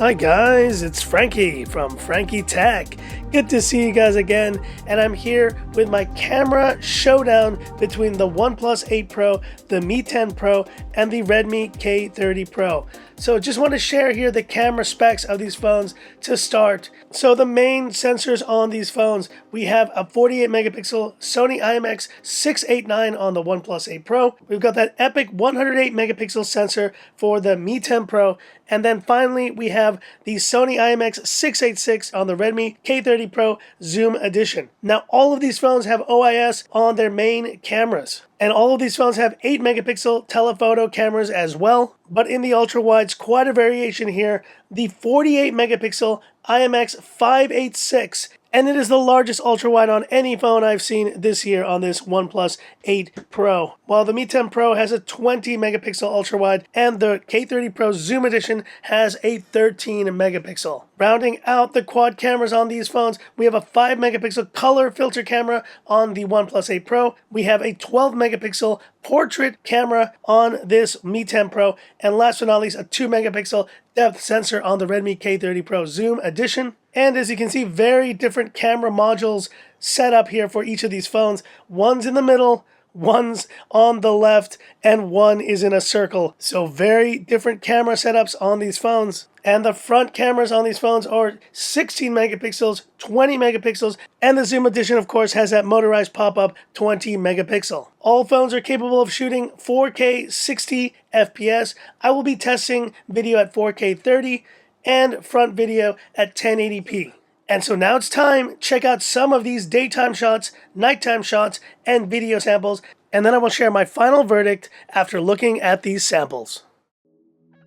Hi guys, it's Frankie from Frankie Tech. Good to see you guys again, and I'm here with my camera showdown between the OnePlus 8 Pro, the Mi 10 Pro, and the Redmi K30 Pro. So just want to share here the camera specs of these phones to start. So the main sensors on these phones, we have a 48 megapixel Sony IMX689 on the OnePlus 8 Pro. We've got that epic 108 megapixel sensor for the Mi 10 Pro. And then finally, we have the Sony IMX686 on the Redmi K30 Pro Zoom Edition. Now, all of these phones have OIS on their main cameras. And all of these phones have 8 megapixel telephoto cameras as well. But in the ultra-wides, quite a variation here. The 48 megapixel IMX586, and it is the largest ultra-wide on any phone I've seen this year on this OnePlus 8 Pro. While the Mi 10 Pro has a 20 megapixel ultra-wide, and the K30 Pro Zoom Edition has a 13 megapixel. Rounding out the quad cameras on these phones, we have a 5 megapixel color filter camera on the OnePlus 8 Pro. We have a 12 megapixel portrait camera on this Mi 10 Pro, and last but not least, a 2 megapixel depth sensor on the Redmi K30 Pro Zoom Edition. And as you can see, very different camera modules set up here for each of these phones. One's in the middle, one's on the left, and one is in a circle. So very different camera setups on these phones. And the front cameras on these phones are 16 megapixels, 20 megapixels, and the Zoom Edition, of course, has that motorized pop-up 20 megapixel. All phones are capable of shooting 4K 60 FPS. I will be testing video at 4K 30 and front video at 1080p. And so now it's time, check out some of these daytime shots, nighttime shots, and video samples, and then I will share my final verdict after looking at these samples.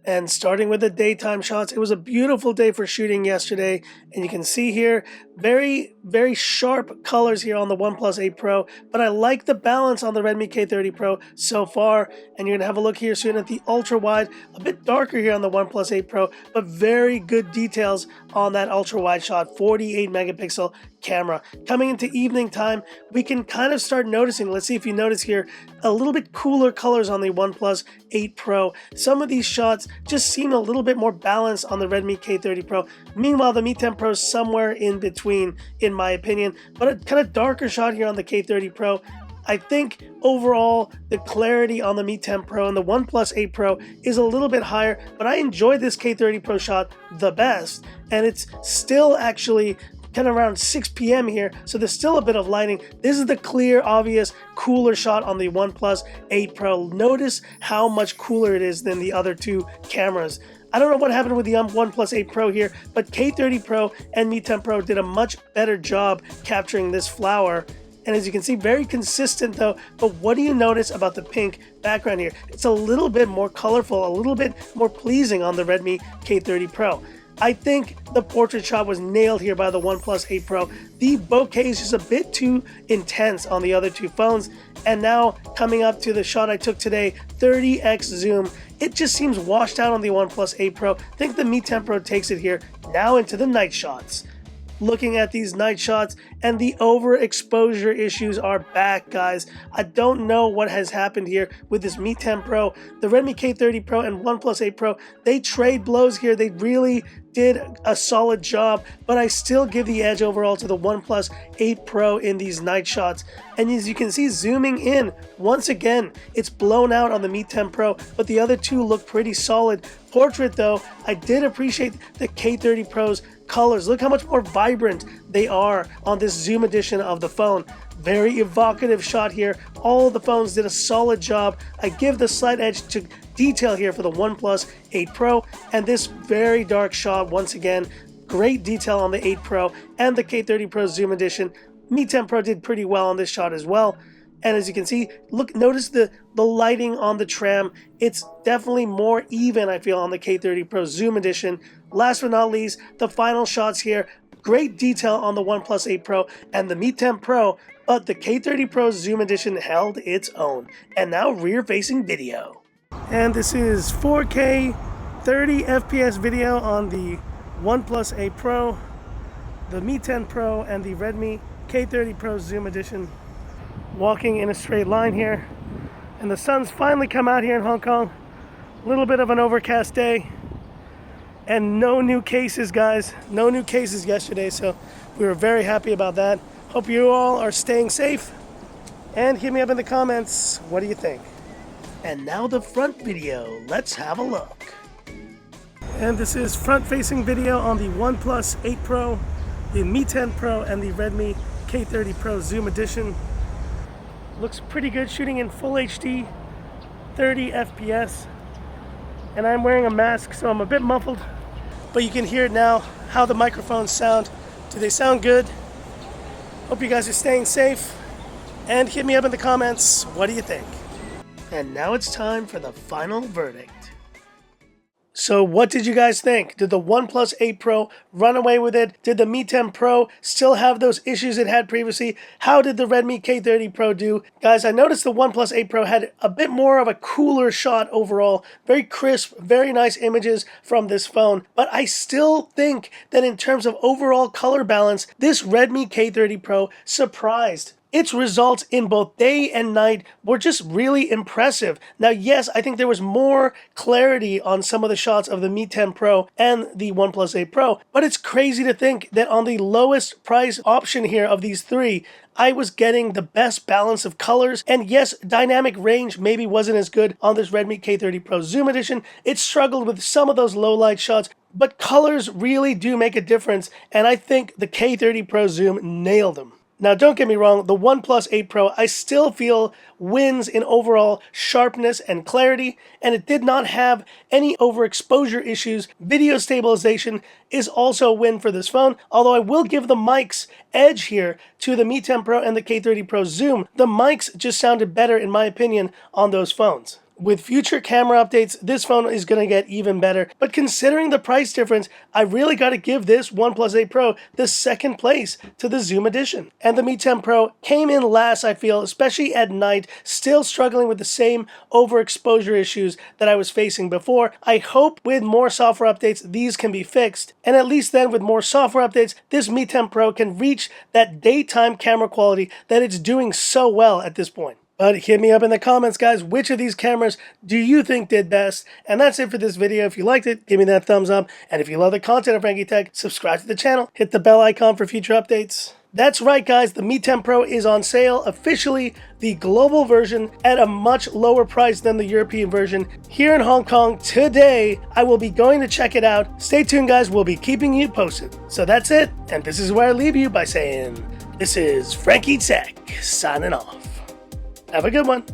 And starting with the daytime shots, it was a beautiful day for shooting yesterday, and you can see here very sharp colors here on the OnePlus 8 Pro, but I like the balance on the Redmi K30 Pro so far. And you're gonna have a look here soon at the ultra wide, a bit darker here on the OnePlus 8 Pro, but very good details on that ultra wide shot, 48 megapixel camera. Coming into evening time, we can kind of start noticing, let's see if you notice here, a little bit cooler colors on the OnePlus 8 Pro. Some of these shots just seem a little bit more balanced on the Redmi K30 Pro. Meanwhile, the Mi 10 Pro is somewhere in between, in my opinion, but a kind of darker shot here on the K30 Pro. I think overall the clarity on the Mi 10 Pro and the OnePlus 8 Pro is a little bit higher, but I enjoyed this K30 Pro shot the best, and it's still actually kind of around 6 p.m. here, so there's still a bit of lighting. This is the clear, obvious, cooler shot on the OnePlus 8 Pro. Notice how much cooler it is than the other two cameras. I don't know what happened with the OnePlus 8 Pro here, but K30 Pro and Mi 10 Pro did a much better job capturing this flower. And as you can see, very consistent though, but what do you notice about the pink background here? It's a little bit more colorful, a little bit more pleasing on the Redmi K30 Pro. I think the portrait shot was nailed here by the OnePlus 8 Pro. The bokeh is just a bit too intense on the other two phones. And now coming up to the shot I took today, 30x zoom, it just seems washed out on the OnePlus 8 Pro. I think the Mi 10 Pro takes it here. Now into the night shots. Looking at these night shots, and the overexposure issues are back, guys. I don't know what has happened here with this Mi 10 Pro. The Redmi K30 Pro and OnePlus 8 Pro, they trade blows here. They really did a solid job, but I still give the edge overall to the OnePlus 8 Pro in these night shots. And as you can see, zooming in, once again, it's blown out on the Mi 10 Pro, but the other two look pretty solid. Portrait though, I did appreciate the K30 Pro's colors. Look how much more vibrant they are on this Zoom edition of the phone. Very evocative shot here. All the phones did a solid job. I give the slight edge to detail here for the OnePlus 8 Pro, and this very dark shot once again. Great detail on the 8 Pro and the K30 Pro Zoom Edition. Mi 10 Pro did pretty well on this shot as well. And as you can see, notice the lighting on the tram. It's definitely more even, I feel, on the K30 Pro Zoom Edition. Last but not least, the final shots here. Great detail on the OnePlus 8 Pro and the Mi 10 Pro, but the K30 Pro Zoom Edition held its own. And now rear-facing video. And this is 4K 30 FPS video on the OnePlus 8 Pro, the Mi 10 Pro, and the Redmi K30 Pro Zoom Edition. Walking in a straight line here, and the sun's finally come out here in Hong Kong. A little bit of an overcast day, And no new cases, guys. No new cases yesterday, so we were very happy about that. Hope you all are staying safe. And hit me up in the comments. What do you think? And now the front video. Let's have a look. And this is front-facing video on the OnePlus 8 Pro, the Mi 10 Pro, and the Redmi K30 Pro Zoom Edition. Looks pretty good, shooting in full HD, 30 FPS. And I'm wearing a mask, so I'm a bit muffled. But you can hear it now, how the microphones sound. Do they sound good? Hope you guys are staying safe. And hit me up in the comments, what do you think? And now it's time for the final verdict. So what did you guys think? Did the OnePlus 8 Pro run away with it? Did the Mi 10 Pro still have those issues it had previously? How did the Redmi K30 Pro do? Guys, I noticed the OnePlus 8 Pro had a bit more of a cooler shot overall. Very crisp, very nice images from this phone. But I still think that in terms of overall color balance, this Redmi K30 Pro surprised. Its results in both day and night were just really impressive. Now, yes, I think there was more clarity on some of the shots of the Mi 10 Pro and the OnePlus 8 Pro, but it's crazy to think that on the lowest price option here of these three, I was getting the best balance of colors. And yes, dynamic range maybe wasn't as good on this Redmi K30 Pro Zoom Edition. It struggled with some of those low light shots, but colors really do make a difference, and I think the K30 Pro Zoom nailed them. Now, don't get me wrong, the OnePlus 8 Pro I still feel wins in overall sharpness and clarity, and it did not have any overexposure issues. Video stabilization is also a win for this phone, although I will give the mics edge here to the Mi 10 Pro and the K30 Pro Zoom. The mics just sounded better, in my opinion, on those phones. With future camera updates, this phone is going to get even better. But considering the price difference, I really got to give this OnePlus 8 Pro the second place to the Zoom Edition. And the Mi 10 Pro came in last, I feel, especially at night, still struggling with the same overexposure issues that I was facing before. I hope with more software updates, these can be fixed. And at least then with more software updates, this Mi 10 Pro can reach that daytime camera quality that it's doing so well at this point. But hit me up in the comments, guys. Which of these cameras do you think did best? And that's it for this video. If you liked it, give me that thumbs up. And if you love the content of Frankie Tech, subscribe to the channel. Hit the bell icon for future updates. That's right, guys. The Mi 10 Pro is on sale. Officially, the global version at a much lower price than the European version here in Hong Kong today. I will be going to check it out. Stay tuned, guys. We'll be keeping you posted. So that's it. And this is where I leave you by saying, this is Frankie Tech signing off. Have a good one.